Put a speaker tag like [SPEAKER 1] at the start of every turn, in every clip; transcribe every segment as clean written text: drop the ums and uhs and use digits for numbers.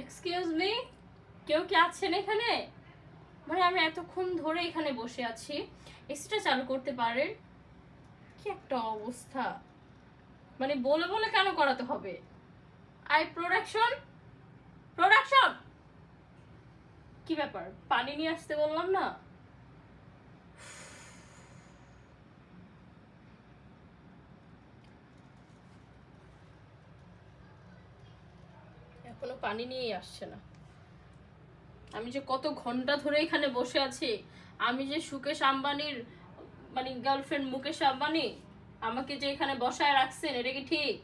[SPEAKER 1] Excuse me, কেউ কি আছেন এখানে? মানে আমি এতক্ষণ ধরে এখানে বসে আছি, এসিটা চালু করতে পারেন? কি একটা অবস্থা, মানে বলে বলে কেন করাতে হবে? আই প্রোডাকশন, প্রোডাকশন, কি ব্যাপার? পানি নিয়ে আসতে বললাম না? এখনো পানি নিয়েই আসছে না। আমি যে কত ঘন্টা ধরে এখানে বসে আছি, আমি যে সুকেশ আম্বানির মানে গার্লফ্রেন্ড মুকেশ আম্বানি আমাকে যে এখানে বসায় রাখছেন, এটা কি ঠিক?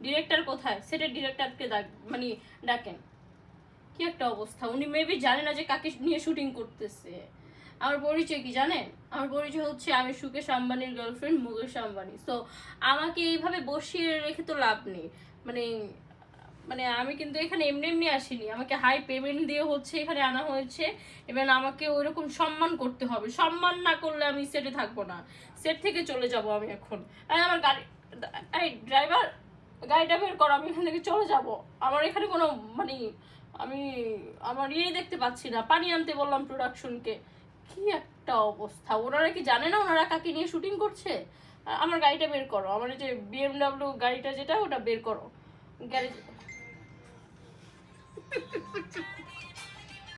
[SPEAKER 1] ডিরেক্টর কোথায়? সেটা ডিরেক্টরকে মানে ডাকেন। কি একটা অবস্থা, উনি মেবি জানে না যে কাকে নিয়ে শুটিং করতেছে। আমার পরিচয় কি জানেন? আমার পরিচয় হচ্ছে আমি সুকেশ আম্বানির গার্লফ্রেন্ড মুকেশ আম্বানি। সো আমাকে এইভাবে বসিয়ে রেখে তো লাভ নেই। মানে মানে আমি কিন্তু এখানে এমনি এমনি আসিনি, আমাকে হাই পেমেন্ট দিয়ে হচ্ছে এখানে আনা হয়েছে। এবার আমাকে ওইরকম সম্মান করতে হবে, সম্মান না করলে আমি সেটে থাকবো না, সেট থেকে চলে যাব আমি এখন। আমার গাড়ি, এই ড্রাইভার, গাড়িটা বের করো, আমি এখান থেকে চলে যাব। আমার এখানে কোনো মানে আমি আমার ইয়ে দেখতে পাচ্ছি না। পানি আনতে বললাম প্রোডাকশনকে। কি একটা অবস্থা, ওনারা কি জানে না ওনারা কাকে নিয়ে শুটিং করছে? আমার গাড়িটা বের করো, আমার যে বিএমডাব্লিউ গাড়িটা যেটা ওটা বের করো, গ্যারেজ।